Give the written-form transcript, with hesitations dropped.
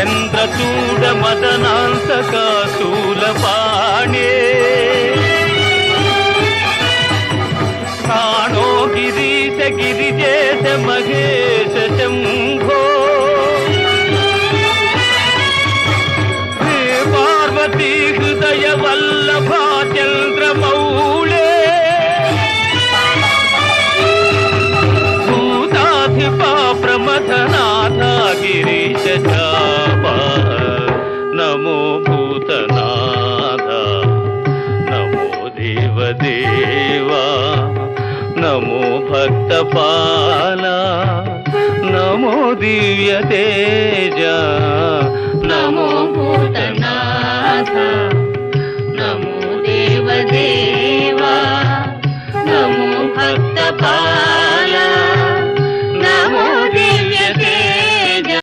చంద్రచూడ మదనాంతక శూలపాణే ప్రాణో గిరీశ గిరిజేశ మహేశ శంభో హే పార్వతీ హృదయ వల్లభా చంద్రమౌళే భూతాధిపా ప్రమథనాథ గిరీశ చాపా నమో భూతనాథ నమో దేవదేవా నమో భక్తపాల నమో దివ్య తేజ నమో భూతనాథ నమో దేవదేవా నమో భక్తపాల